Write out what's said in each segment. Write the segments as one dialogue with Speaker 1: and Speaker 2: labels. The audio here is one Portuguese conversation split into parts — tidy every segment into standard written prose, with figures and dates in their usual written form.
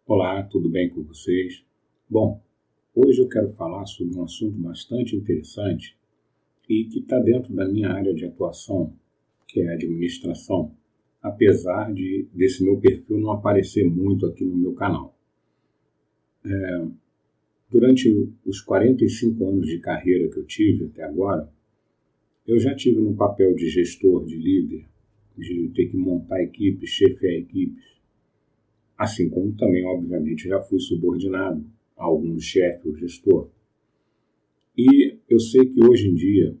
Speaker 1: Olá, tudo bem com vocês? Bom, hoje eu quero falar sobre um assunto bastante interessante e que está dentro da minha área de atuação, que é a administração, apesar desse meu perfil não aparecer muito aqui no meu canal. Durante os 45 anos de carreira que eu tive até agora, eu já tive no papel de gestor, de líder, de ter que montar equipes, chefiar equipes, assim como também, obviamente, já fui subordinado a algum chefe ou gestor. E eu sei que hoje em dia,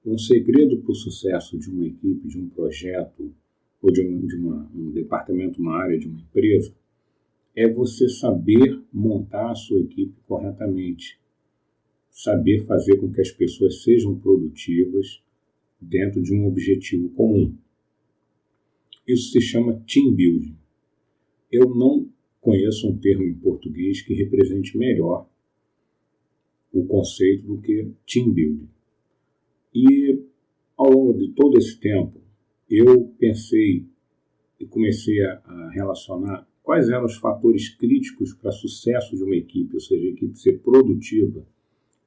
Speaker 1: um segredo para o sucesso de uma equipe, de um projeto, ou de um departamento, uma área de uma empresa, é você saber montar a sua equipe corretamente, saber fazer com que as pessoas sejam produtivas dentro de um objetivo comum. Isso se chama team building. Eu não conheço um termo em português que represente melhor o conceito do que team building. E ao longo de todo esse tempo, eu pensei e comecei a relacionar quais eram os fatores críticos para o sucesso de uma equipe, ou seja, a equipe ser produtiva,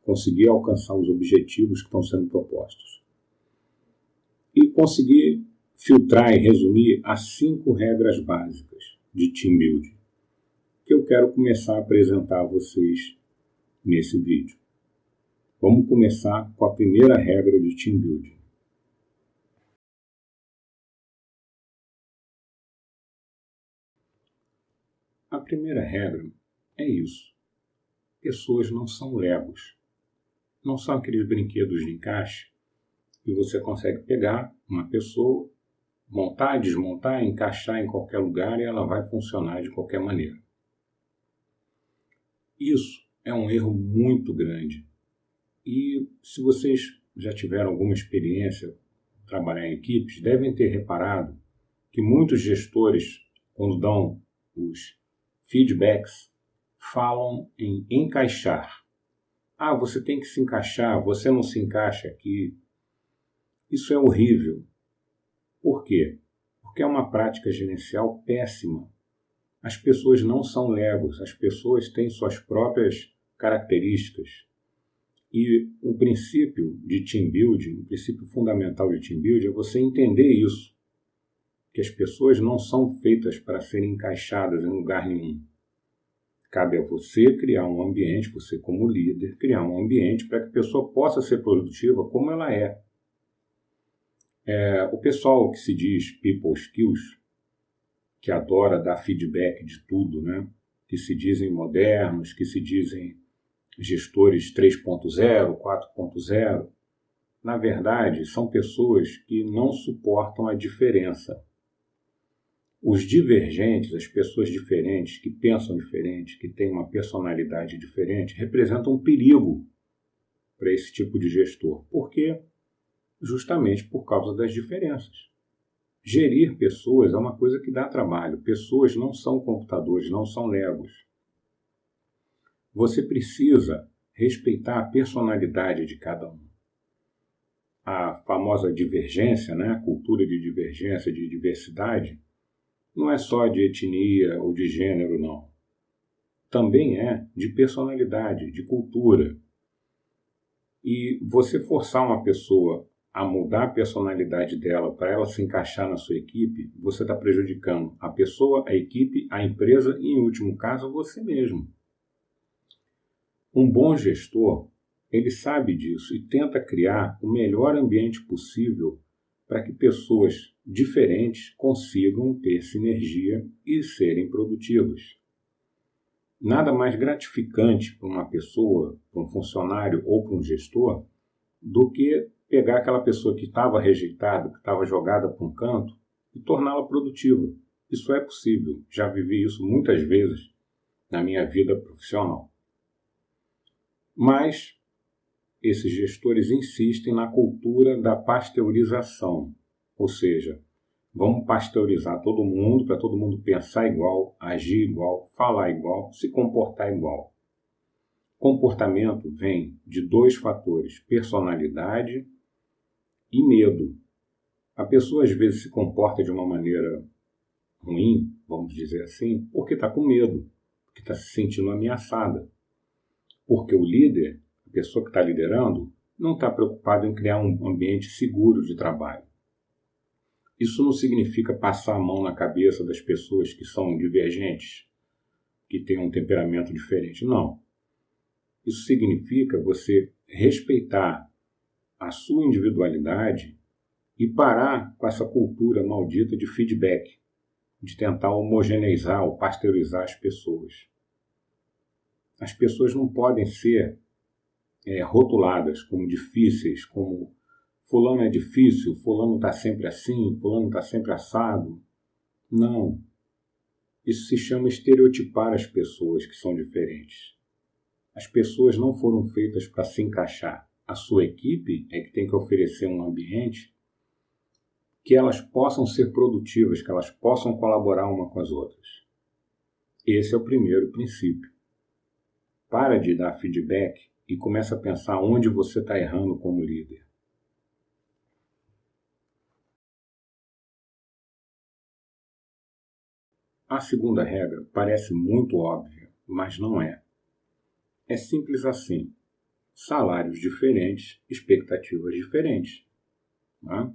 Speaker 1: conseguir alcançar os objetivos que estão sendo propostos. E conseguir filtrar e resumir as 5 regras básicas de team building, que eu quero começar a apresentar a vocês nesse vídeo. Vamos começar com a primeira regra de team building. A primeira regra é isso. Pessoas não são legos. Não são aqueles brinquedos de encaixe que você consegue pegar uma pessoa, montar, desmontar, encaixar em qualquer lugar e ela vai funcionar de qualquer maneira. Isso é um erro muito grande. E se vocês já tiveram alguma experiência trabalhar em equipes, devem ter reparado que muitos gestores, quando dão os feedbacks, falam em encaixar. Ah, você tem que se encaixar, você não se encaixa aqui. Isso é horrível. Por quê? Porque é uma prática gerencial péssima. As pessoas não são legos, as pessoas têm suas próprias características. E o princípio de team building, o princípio fundamental de team building é você entender isso, que as pessoas não são feitas para serem encaixadas em lugar nenhum. Cabe a você criar um ambiente, você como líder, criar um ambiente para que a pessoa possa ser produtiva como ela é. O pessoal que se diz people skills, que adora dar feedback de tudo, né? Que se dizem modernos, que se dizem gestores 3.0, 4.0, na verdade, são pessoas que não suportam a diferença. Os divergentes, as pessoas diferentes, que pensam diferente, que têm uma personalidade diferente, representam um perigo para esse tipo de gestor. Por quê? Justamente por causa das diferenças. Gerir pessoas é uma coisa que dá trabalho. Pessoas não são computadores, não são legos. Você precisa respeitar a personalidade de cada um. A famosa divergência, né? A cultura de divergência, de diversidade, não é só de etnia ou de gênero, não. Também é de personalidade, de cultura. E você forçar uma pessoa a mudar a personalidade dela para ela se encaixar na sua equipe, você está prejudicando a pessoa, a equipe, a empresa e, em último caso, você mesmo. Um bom gestor, ele sabe disso e tenta criar o melhor ambiente possível para que pessoas diferentes consigam ter sinergia e serem produtivas. Nada mais gratificante para uma pessoa, para um funcionário ou para um gestor, do que pegar aquela pessoa que estava rejeitada, que estava jogada para um canto e torná-la produtiva. Isso é possível. Já vivi isso muitas vezes na minha vida profissional. Mas esses gestores insistem na cultura da pasteurização, ou seja, vamos pasteurizar todo mundo para todo mundo pensar igual, agir igual, falar igual, se comportar igual. Comportamento vem de 2 fatores, personalidade e medo. A pessoa às vezes se comporta de uma maneira ruim, vamos dizer assim, porque está com medo, porque está se sentindo ameaçada. Porque o líder, a pessoa que está liderando, não está preocupado em criar um ambiente seguro de trabalho. Isso não significa passar a mão na cabeça das pessoas que são divergentes, que têm um temperamento diferente. Não. Isso significa você respeitar a sua individualidade e parar com essa cultura maldita de feedback, de tentar homogeneizar ou pasteurizar as pessoas. As pessoas não podem ser rotuladas como difíceis, como fulano é difícil, fulano está sempre assim, fulano está sempre assado. Não. Isso se chama estereotipar as pessoas que são diferentes. As pessoas não foram feitas para se encaixar. A sua equipe é que tem que oferecer um ambiente que elas possam ser produtivas, que elas possam colaborar uma com as outras. Esse é o primeiro princípio. Para de dar feedback e começa a pensar onde você está errando como líder. A segunda regra parece muito óbvia, mas não é. É simples assim. Salários diferentes, expectativas diferentes. Né?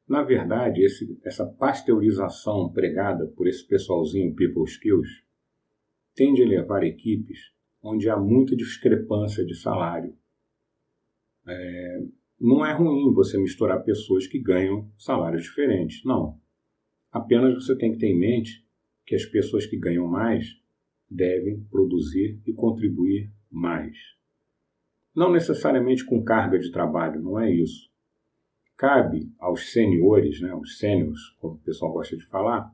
Speaker 1: Na verdade, essa pasteurização pregada por esse pessoalzinho People Skills tende a levar equipes onde há muita discrepância de salário. Não é ruim você misturar pessoas que ganham salários diferentes, não. Apenas você tem que ter em mente que as pessoas que ganham mais devem produzir e contribuir mais. Não necessariamente com carga de trabalho, não é isso. Cabe aos seniores, os sêniors, como o pessoal gosta de falar,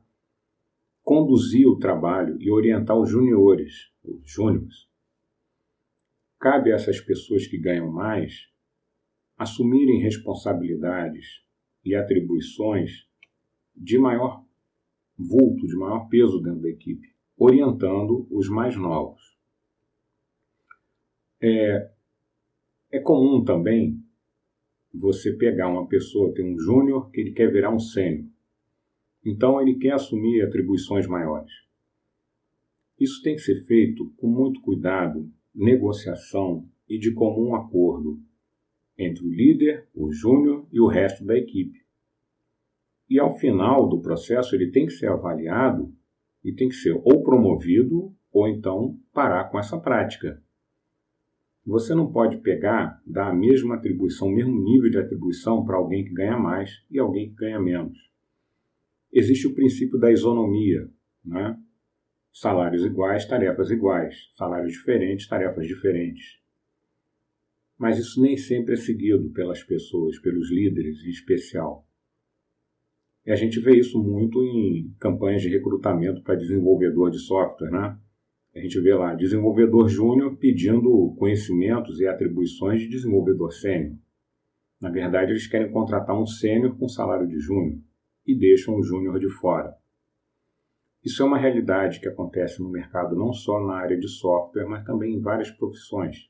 Speaker 1: conduzir o trabalho e orientar os juniores, os júniores. Cabe a essas pessoas que ganham mais assumirem responsabilidades e atribuições de maior vulto, de maior peso dentro da equipe, orientando os mais novos. É comum também você pegar uma pessoa, tem um júnior que ele quer virar um sênior. Então ele quer assumir atribuições maiores. Isso tem que ser feito com muito cuidado, negociação e de comum acordo entre o líder, o júnior e o resto da equipe. E ao final do processo ele tem que ser avaliado e tem que ser ou promovido ou então parar com essa prática. Você não pode dar a mesma atribuição, o mesmo nível de atribuição para alguém que ganha mais e alguém que ganha menos. Existe o princípio da isonomia, né? Salários iguais, tarefas iguais. Salários diferentes, tarefas diferentes. Mas isso nem sempre é seguido pelas pessoas, pelos líderes em especial. E a gente vê isso muito em campanhas de recrutamento para desenvolvedor de software, né? A gente vê lá, desenvolvedor júnior pedindo conhecimentos e atribuições de desenvolvedor sênior. Na verdade, eles querem contratar um sênior com salário de júnior e deixam o júnior de fora. Isso é uma realidade que acontece no mercado não só na área de software, mas também em várias profissões.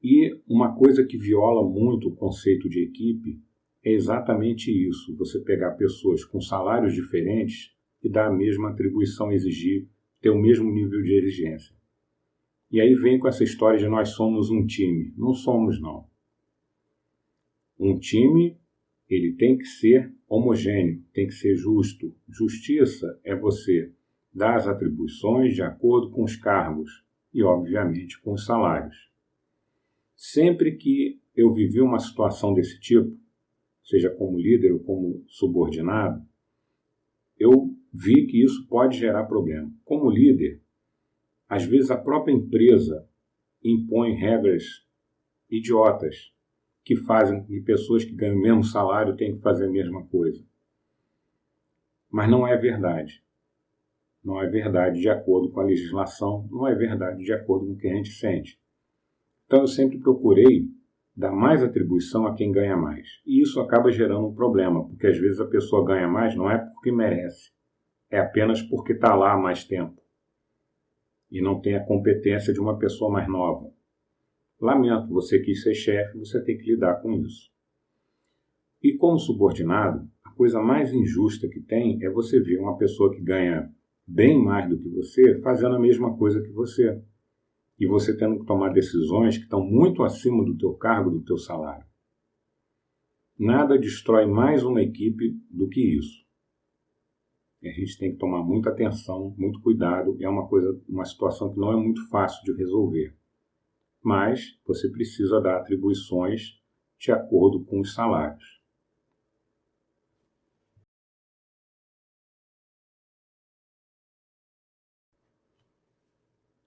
Speaker 1: E uma coisa que viola muito o conceito de equipe é exatamente isso, você pegar pessoas com salários diferentes e dar a mesma atribuição, exigir, ter o mesmo nível de exigência. E aí vem com essa história de nós somos um time. Não somos, não. Um time, ele tem que ser homogêneo, tem que ser justo. Justiça é você dar as atribuições de acordo com os cargos e, obviamente, com os salários. Sempre que eu vivi uma situação desse tipo, seja como líder ou como subordinado, eu vi que isso pode gerar problema. Como líder, às vezes a própria empresa impõe regras idiotas que fazem que pessoas que ganham o mesmo salário tenham que fazer a mesma coisa. Mas não é verdade. Não é verdade de acordo com a legislação, não é verdade de acordo com o que a gente sente. Então eu sempre procurei dar mais atribuição a quem ganha mais. E isso acaba gerando um problema, porque às vezes a pessoa ganha mais não é porque merece, é apenas porque está lá há mais tempo e não tem a competência de uma pessoa mais nova. Lamento, você quis ser chefe, você tem que lidar com isso. E como subordinado, a coisa mais injusta que tem é você ver uma pessoa que ganha bem mais do que você fazendo a mesma coisa que você. E você tendo que tomar decisões que estão muito acima do teu cargo, do teu salário. Nada destrói mais uma equipe do que isso. E a gente tem que tomar muita atenção, muito cuidado. É uma situação que não é muito fácil de resolver. Mas você precisa dar atribuições de acordo com os salários.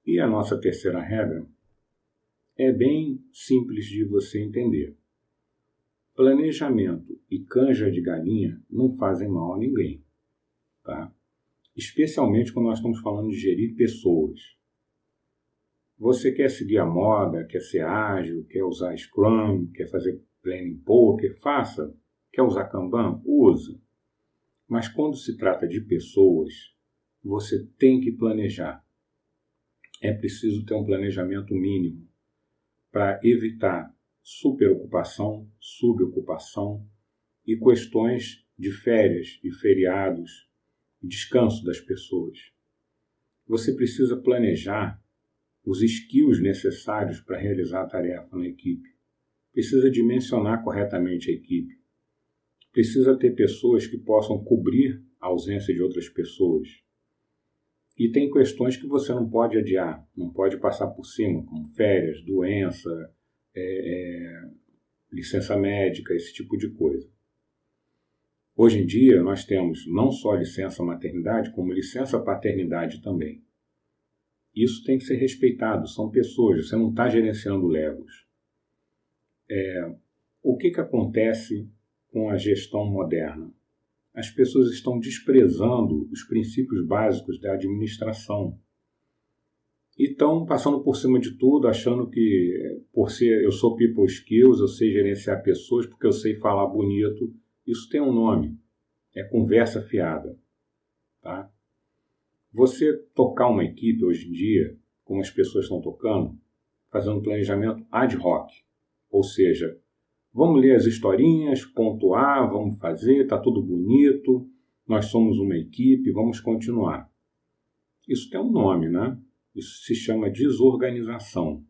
Speaker 1: E a nossa terceira regra é bem simples de você entender. Planejamento e canja de galinha não fazem mal a ninguém, tá? Especialmente quando nós estamos falando de gerir pessoas. Você quer seguir a moda, quer ser ágil, quer usar Scrum, quer fazer Planning Poker, faça. Quer usar Kanban? Usa. Mas quando se trata de pessoas, você tem que planejar. É preciso ter um planejamento mínimo para evitar superocupação, subocupação e questões de férias e feriados e descanso das pessoas. Você precisa planejar os skills necessários para realizar a tarefa na equipe. Precisa dimensionar corretamente a equipe. Precisa ter pessoas que possam cobrir a ausência de outras pessoas. E tem questões que você não pode adiar, não pode passar por cima, como férias, doença, licença médica, esse tipo de coisa. Hoje em dia, nós temos não só licença maternidade, como licença paternidade também. Isso tem que ser respeitado, são pessoas, você não está gerenciando legos. O que acontece com a gestão moderna? As pessoas estão desprezando os princípios básicos da administração. E estão passando por cima de tudo, achando que eu sou people skills, eu sei gerenciar pessoas, porque eu sei falar bonito. Isso tem um nome, é conversa fiada. Tá? Você tocar uma equipe hoje em dia, como as pessoas estão tocando, fazendo planejamento ad hoc. Ou seja, vamos ler as historinhas, pontuar, vamos fazer, está tudo bonito, nós somos uma equipe, vamos continuar. Isso tem um nome, né? Isso se chama desorganização.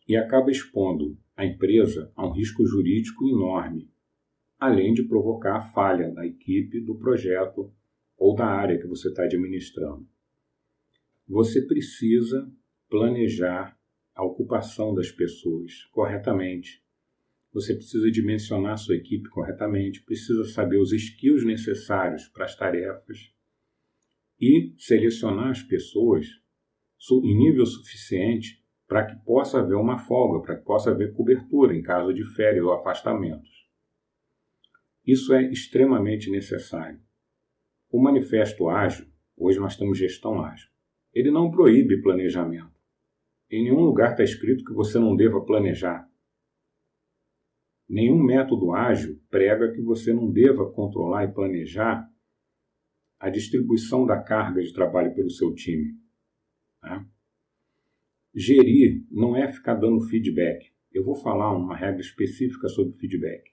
Speaker 1: E acaba expondo a empresa a um risco jurídico enorme, além de provocar a falha da equipe, do projeto ou da área que você está administrando. Você precisa planejar a ocupação das pessoas corretamente. Você precisa dimensionar a sua equipe corretamente, precisa saber os skills necessários para as tarefas e selecionar as pessoas em nível suficiente para que possa haver uma folga, para que possa haver cobertura em caso de férias ou afastamentos. Isso é extremamente necessário. O Manifesto Ágil, hoje nós temos gestão ágil, ele não proíbe planejamento. Em nenhum lugar está escrito que você não deva planejar. Nenhum método ágil prega que você não deva controlar e planejar a distribuição da carga de trabalho pelo seu time. Tá? Gerir não é ficar dando feedback. Eu vou falar uma regra específica sobre feedback.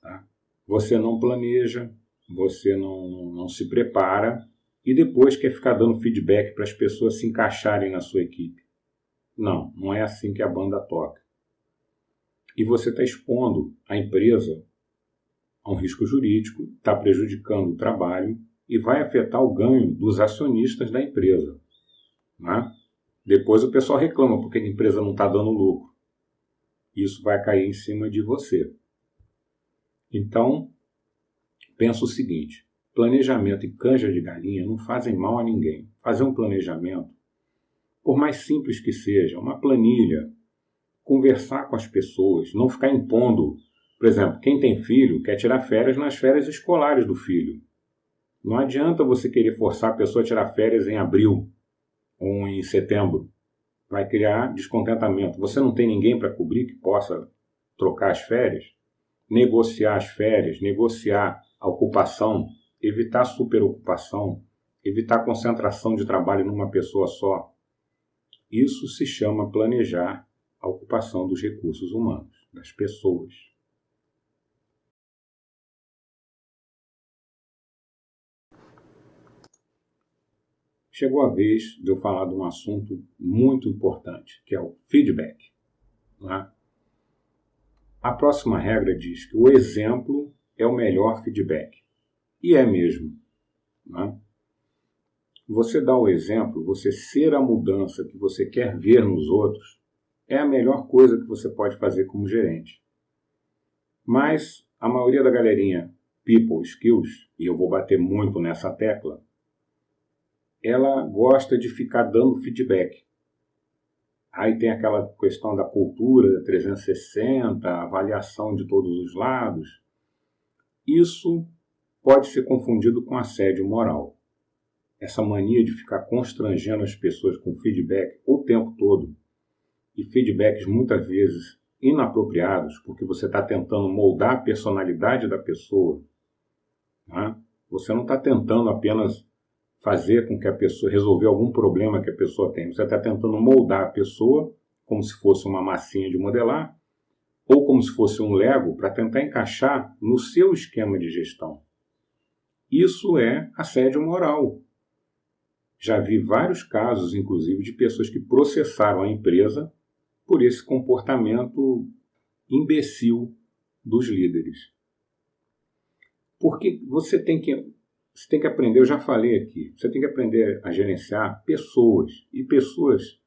Speaker 1: Tá? Você não planeja, você não se prepara e depois quer ficar dando feedback para as pessoas se encaixarem na sua equipe. Não é assim que a banda toca. E você está expondo a empresa a um risco jurídico, está prejudicando o trabalho e vai afetar o ganho dos acionistas da empresa. Né? Depois o pessoal reclama porque a empresa não está dando lucro. Isso vai cair em cima de você. Então, pensa o seguinte, planejamento e canja de galinha não fazem mal a ninguém. Fazer um planejamento, por mais simples que seja, uma planilha, conversar com as pessoas, não ficar impondo. Por exemplo, quem tem filho quer tirar férias nas férias escolares do filho. Não adianta você querer forçar a pessoa a tirar férias em abril ou em setembro. Vai criar descontentamento. Você não tem ninguém para cobrir que possa trocar as férias? Negociar as férias, negociar a ocupação, evitar superocupação, evitar concentração de trabalho numa pessoa só. Isso se chama planejar a ocupação dos recursos humanos, das pessoas. chegou a vez de eu falar de um assunto muito importante, que é o feedback. Né? A próxima regra diz que o exemplo é o melhor feedback. E é mesmo. Né? Você dá o exemplo, você ser a mudança que você quer ver nos outros, é a melhor coisa que você pode fazer como gerente. Mas a maioria da galerinha People Skills, e eu vou bater muito nessa tecla, ela gosta de ficar dando feedback. Aí tem aquela questão da cultura da 360, avaliação de todos os lados. Isso pode ser confundido com assédio moral. Essa mania de ficar constrangendo as pessoas com feedback o tempo todo, e feedbacks muitas vezes inapropriados, porque você está tentando moldar a personalidade da pessoa. Né? Você não está tentando apenas fazer com que a pessoa resolver algum problema que a pessoa tem. Você está tentando moldar a pessoa como se fosse uma massinha de modelar ou como se fosse um Lego para tentar encaixar no seu esquema de gestão. Isso é assédio moral. Já vi vários casos, inclusive, de pessoas que processaram a empresa por esse comportamento imbecil dos líderes. Porque você tem que aprender, eu já falei aqui, você tem que aprender a gerenciar pessoas. E pessoas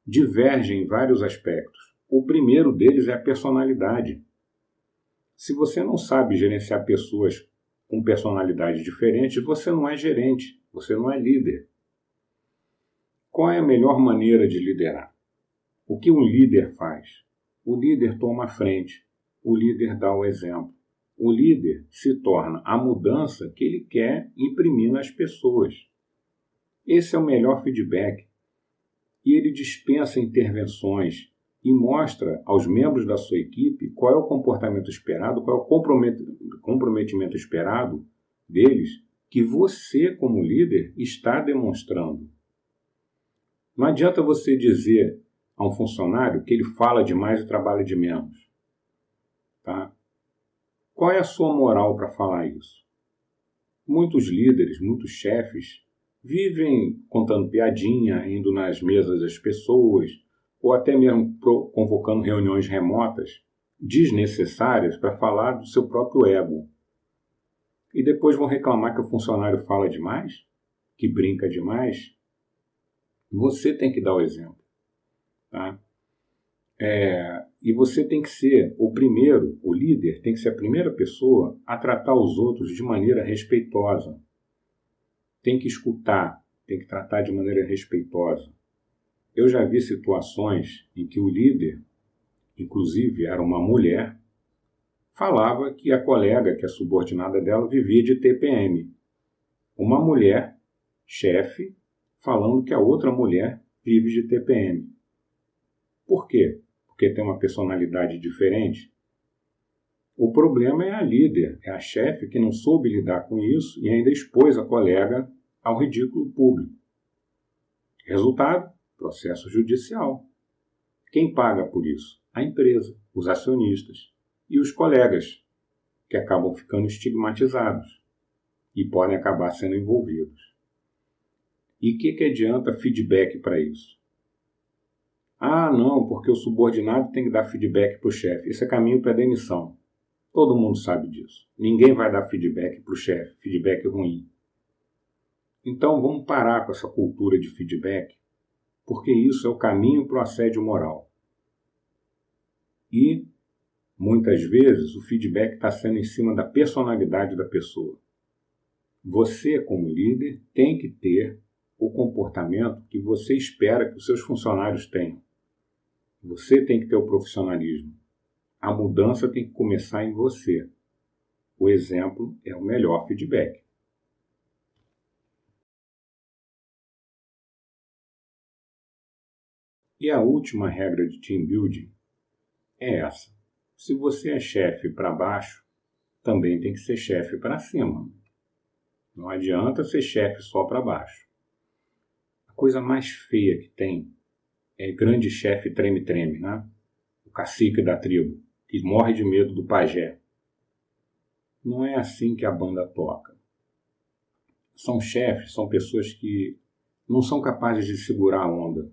Speaker 1: divergem em vários aspectos. O primeiro deles é a personalidade. Se você não sabe gerenciar pessoas com personalidades diferentes, você não é gerente, você não é líder. Qual é a melhor maneira de liderar? O que um líder faz? O líder toma a frente, o líder dá o exemplo. O líder se torna a mudança que ele quer imprimir nas pessoas. Esse é o melhor feedback. E ele dispensa intervenções e mostra aos membros da sua equipe qual é o comportamento esperado, qual é o comprometimento esperado deles, que você, como líder, está demonstrando. Não adianta você dizer a um funcionário que ele fala demais e trabalha de menos. Tá? Qual é a sua moral para falar isso? Muitos líderes, muitos chefes, vivem contando piadinha, indo nas mesas das pessoas, ou até mesmo convocando reuniões remotas, desnecessárias para falar do seu próprio ego. E depois vão reclamar que o funcionário fala demais, que brinca demais. Você tem que dar o exemplo. Tá? E você tem que ser o primeiro, o líder tem que ser a primeira pessoa a tratar os outros de maneira respeitosa. Tem que escutar, tem que tratar de maneira respeitosa. Eu já vi situações em que o líder, inclusive era uma mulher, falava que a colega, que é subordinada dela, vivia de TPM. Uma mulher, chefe, falando que a outra mulher vive de TPM. Por quê? Porque tem uma personalidade diferente? O problema é a líder, é a chefe que não soube lidar com isso e ainda expôs a colega ao ridículo público. Resultado? Processo judicial. Quem paga por isso? A empresa, os acionistas e os colegas, que acabam ficando estigmatizados e podem acabar sendo envolvidos. E o que adianta feedback para isso? Ah, não, porque o subordinado tem que dar feedback para o chefe. Isso é caminho para a demissão. Todo mundo sabe disso. Ninguém vai dar feedback para o chefe, feedback ruim. Então vamos parar com essa cultura de feedback, porque isso é o caminho para o assédio moral. E, muitas vezes, o feedback está sendo em cima da personalidade da pessoa. Você, como líder, tem que ter o comportamento que você espera que os seus funcionários tenham. Você tem que ter o profissionalismo. A mudança tem que começar em você. O exemplo é o melhor feedback. E a última regra de team building é essa. Se você é chefe para baixo, também tem que ser chefe para cima. Não adianta ser chefe só para baixo. A coisa mais feia que tem é grande chefe treme-treme, né? O cacique da tribo, que morre de medo do pajé. Não é assim que a banda toca. São chefes, são pessoas que não são capazes de segurar a onda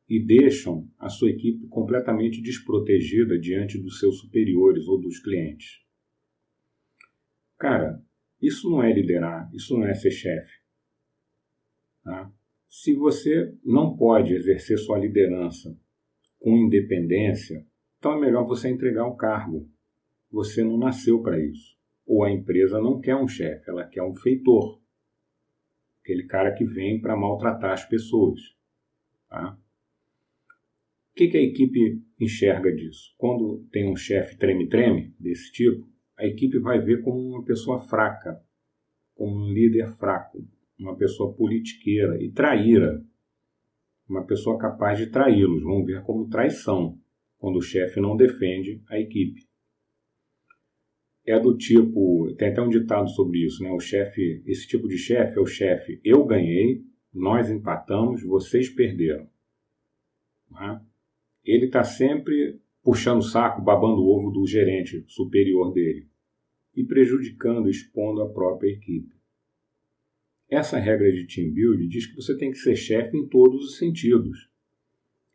Speaker 1: e deixam a sua equipe completamente desprotegida diante dos seus superiores ou dos clientes. Cara, isso não é liderar, isso não é ser chefe. Tá? Se você não pode exercer sua liderança com independência, então é melhor você entregar o cargo. Você não nasceu para isso. Ou a empresa não quer um chefe, ela quer um feitor. Aquele cara que vem para maltratar as pessoas. Tá? O que a equipe enxerga disso? Quando tem um chefe treme-treme desse tipo, a equipe vai ver como uma pessoa fraca, como um líder fraco, uma pessoa politiqueira e traíra, uma pessoa capaz de traí-los. Vão ver como traição, quando o chefe não defende a equipe. É do tipo, tem até um ditado sobre isso, né? O chefe, esse tipo de chefe é o chefe, eu ganhei, nós empatamos, vocês perderam. Né? Ele está sempre puxando o saco, babando o ovo do gerente superior dele e prejudicando, expondo a própria equipe. Essa regra de team building diz que você tem que ser chefe em todos os sentidos.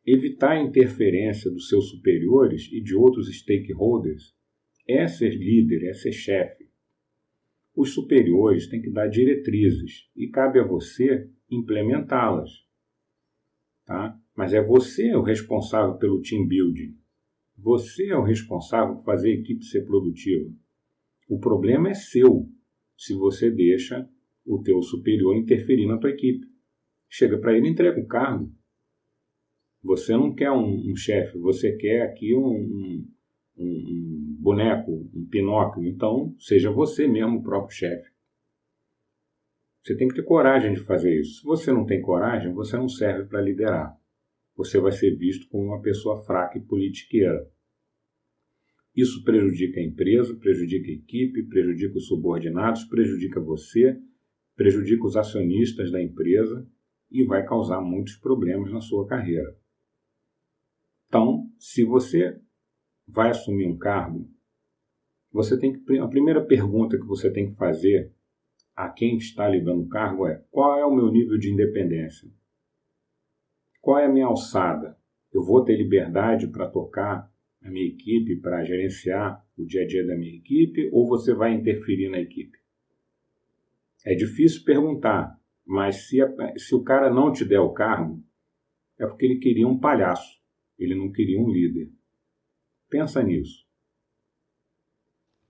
Speaker 1: Evitar a interferência dos seus superiores e de outros stakeholders é ser líder, é ser chefe. Os superiores têm que dar diretrizes e cabe a você implementá-las. Tá? Mas é você o responsável pelo team building. Você é o responsável por fazer a equipe ser produtiva. O problema é seu se você deixa o teu superior interferir na tua equipe. Chega para ele e entrega o cargo. Você não quer um chefe, você quer aqui um boneco, um Pinóquio. Então, seja você mesmo o próprio chefe. Você tem que ter coragem de fazer isso. Se você não tem coragem, você não serve para liderar. Você vai ser visto como uma pessoa fraca e politiqueira. Isso prejudica a empresa, prejudica a equipe, prejudica os subordinados, prejudica você, prejudica os acionistas da empresa e vai causar muitos problemas na sua carreira. Então, se você vai assumir um cargo, a primeira pergunta que você tem que fazer a quem está lhe dando o cargo é: qual é o meu nível de independência? Qual é a minha alçada? Eu vou ter liberdade para tocar a minha equipe, para gerenciar o dia a dia da minha equipe, ou você vai interferir na equipe? É difícil perguntar, mas se o cara não te der o cargo, é porque ele queria um palhaço, ele não queria um líder. Pensa nisso.